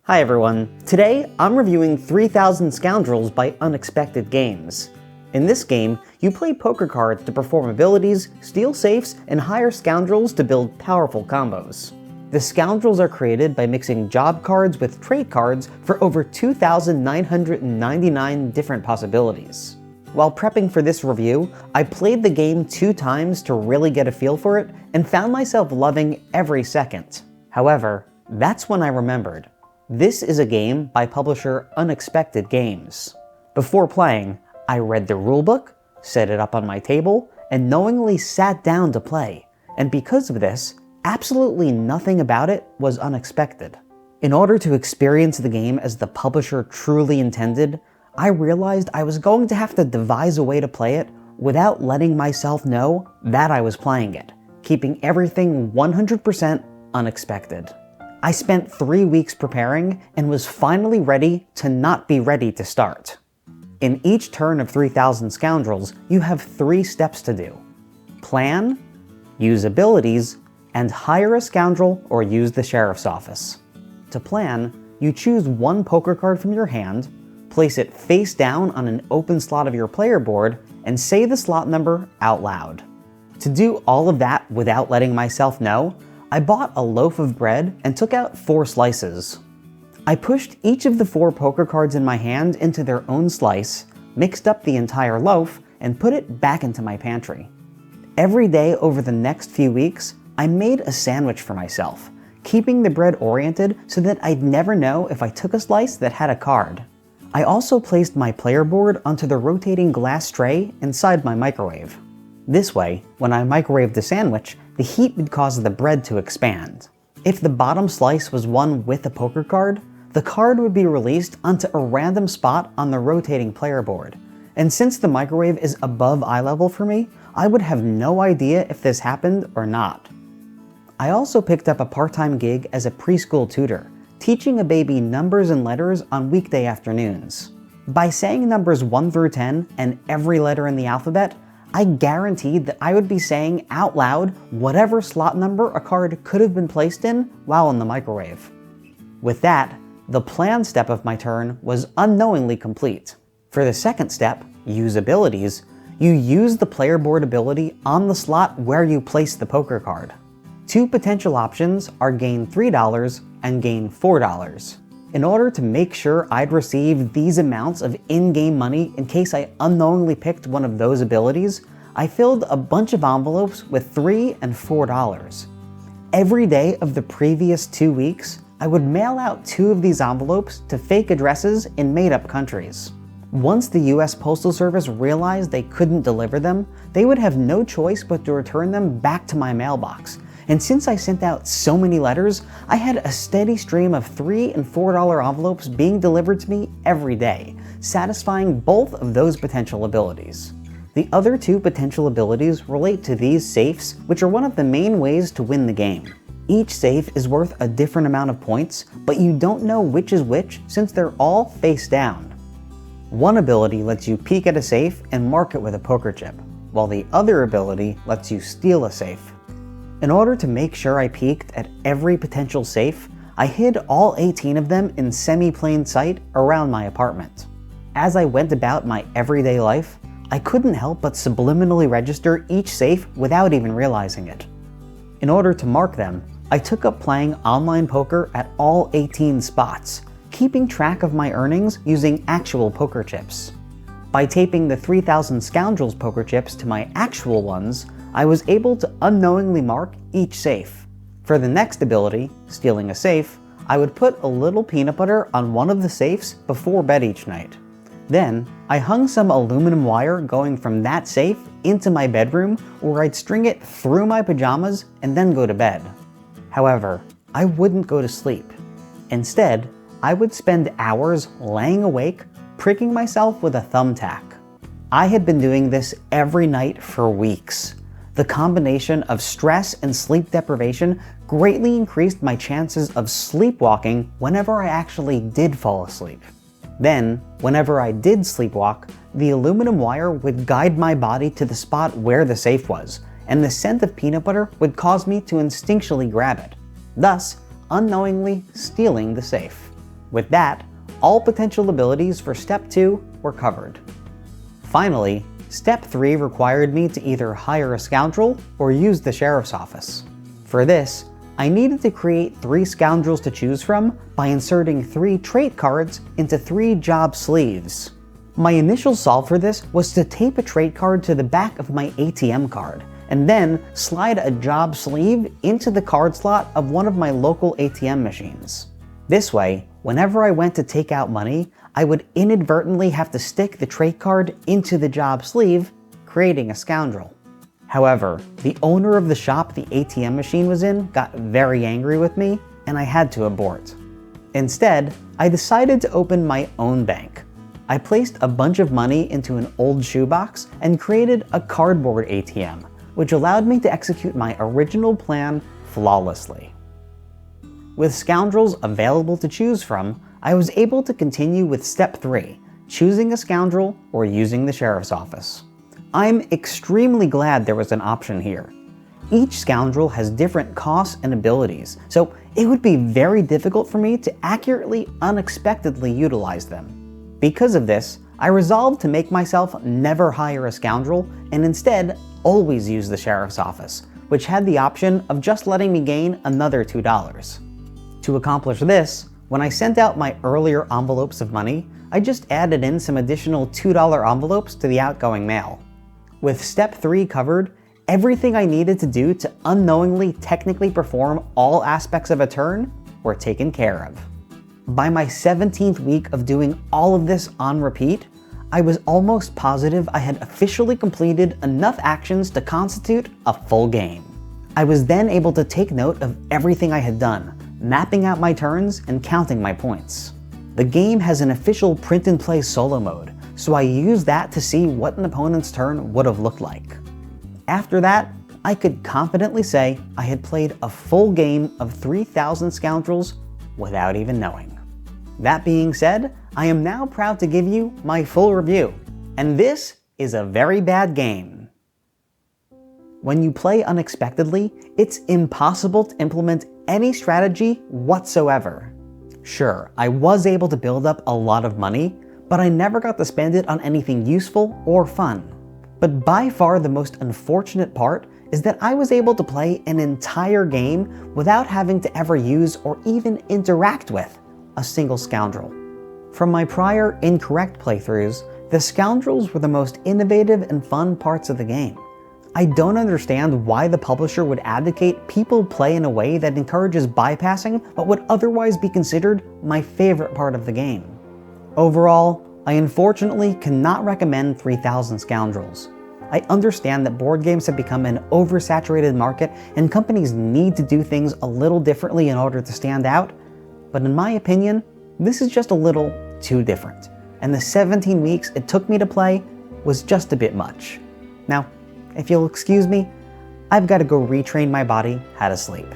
Hi everyone. Today, I'm reviewing 3000 Scoundrels by Unexpected Games. In this game, you play poker cards to perform abilities, steal safes, and hire scoundrels to build powerful combos. The Scoundrels are created by mixing job cards with trait cards for over 2,999 different possibilities. While prepping for this review, I played the game 2 times to really get a feel for it, and found myself loving every second. However, that's when I remembered. This is a game by publisher Unexpected Games. Before playing, I read the rulebook, set it up on my table, and knowingly sat down to play. And because of this, absolutely nothing about it was unexpected. In order to experience the game as the publisher truly intended, I realized I was going to have to devise a way to play it without letting myself know that I was playing it, keeping everything 100% unexpected. I spent 3 weeks preparing and was finally ready to not be ready to start. In each turn of 3000 Scoundrels, you have 3 steps to do. Plan, use abilities, and hire a scoundrel or use the sheriff's office. To plan, you choose one poker card from your hand, place it face down on an open slot of your player board, and say the slot number out loud. To do all of that without letting myself know, I bought a loaf of bread and took out 4 slices. I pushed each of the 4 poker cards in my hand into their own slice, mixed up the entire loaf, and put it back into my pantry. Every day over the next few weeks, I made a sandwich for myself, keeping the bread oriented so that I'd never know if I took a slice that had a card. I also placed my player board onto the rotating glass tray inside my microwave. This way, when I microwaved the sandwich, the heat would cause the bread to expand. If the bottom slice was one with a poker card, the card would be released onto a random spot on the rotating player board. And since the microwave is above eye level for me, I would have no idea if this happened or not. I also picked up a part-time gig as a preschool tutor, teaching a baby numbers and letters on weekday afternoons. By saying numbers 1 through 10 and every letter in the alphabet, I guaranteed that I would be saying out loud whatever slot number a card could have been placed in while in the microwave. With that, the plan step of my turn was unknowingly complete. For the second step, use abilities, you use the player board ability on the slot where you place the poker card. 2 potential options are gain $3 and gain $4. In order to make sure I'd receive these amounts of in-game money in case I unknowingly picked one of those abilities, I filled a bunch of envelopes with $3 and $4. Every day of the previous 2 weeks, I would mail out 2 of these envelopes to fake addresses in made-up countries. Once the US Postal Service realized they couldn't deliver them, they would have no choice but to return them back to my mailbox. And since I sent out so many letters, I had a steady stream of $3 and $4 envelopes being delivered to me every day, satisfying both of those potential abilities. The other 2 potential abilities relate to these safes, which are one of the main ways to win the game. Each safe is worth a different amount of points, but you don't know which is which since they're all face down. One ability lets you peek at a safe and mark it with a poker chip, while the other ability lets you steal a safe. In order to make sure I peeked at every potential safe, I hid all 18 of them in semi-plain sight around my apartment. As I went about my everyday life, I couldn't help but subliminally register each safe without even realizing it. In order to mark them, I took up playing online poker at all 18 spots, keeping track of my earnings using actual poker chips. By taping the 3000 Scoundrels poker chips to my actual ones, I was able to unknowingly mark each safe. For the next ability, stealing a safe, I would put a little peanut butter on one of the safes before bed each night. Then, I hung some aluminum wire going from that safe into my bedroom where I'd string it through my pajamas and then go to bed. However, I wouldn't go to sleep. Instead, I would spend hours laying awake, pricking myself with a thumbtack. I had been doing this every night for weeks. The combination of stress and sleep deprivation greatly increased my chances of sleepwalking whenever I actually did fall asleep. Then, whenever I did sleepwalk, the aluminum wire would guide my body to the spot where the safe was, and the scent of peanut butter would cause me to instinctually grab it, thus unknowingly stealing the safe. With that, all potential abilities for Step 2 were covered. Finally, Step 3 required me to either hire a scoundrel or use the sheriff's office. For this, I needed to create 3 scoundrels to choose from by inserting 3 trait cards into 3 job sleeves. My initial solve for this was to tape a trait card to the back of my ATM card, and then slide a job sleeve into the card slot of one of my local ATM machines. This way, whenever I went to take out money, I would inadvertently have to stick the trait card into the job sleeve, creating a scoundrel. However, the owner of the shop the ATM machine was in got very angry with me, and I had to abort. Instead, I decided to open my own bank. I placed a bunch of money into an old shoebox and created a cardboard ATM, which allowed me to execute my original plan flawlessly. With scoundrels available to choose from, I was able to continue with Step 3, choosing a scoundrel or using the sheriff's office. I'm extremely glad there was an option here. Each scoundrel has different costs and abilities, so it would be very difficult for me to accurately, unexpectedly utilize them. Because of this, I resolved to make myself never hire a scoundrel and instead always use the sheriff's office, which had the option of just letting me gain another $2. To accomplish this, when I sent out my earlier envelopes of money, I just added in some additional $2 envelopes to the outgoing mail. With Step 3 covered, everything I needed to do to unknowingly technically perform all aspects of a turn were taken care of. By my 17th week of doing all of this on repeat, I was almost positive I had officially completed enough actions to constitute a full game. I was then able to take note of everything I had done, mapping out my turns and counting my points. The game has an official print and play solo mode, so I used that to see what an opponent's turn would have looked like. After that, I could confidently say I had played a full game of 3,000 Scoundrels without even knowing. That being said, I am now proud to give you my full review, and this is a very bad game. When you play unexpectedly, it's impossible to implement any strategy whatsoever. Sure, I was able to build up a lot of money, but I never got to spend it on anything useful or fun. But by far the most unfortunate part is that I was able to play an entire game without having to ever use or even interact with a single scoundrel. From my prior incorrect playthroughs, the scoundrels were the most innovative and fun parts of the game. I don't understand why the publisher would advocate people play in a way that encourages bypassing what would otherwise be considered my favorite part of the game. Overall, I unfortunately cannot recommend 3,000 Scoundrels. I understand that board games have become an oversaturated market and companies need to do things a little differently in order to stand out, but in my opinion, this is just a little too different, and the 17 weeks it took me to play was just a bit much. Now, if you'll excuse me, I've got to go retrain my body how to sleep.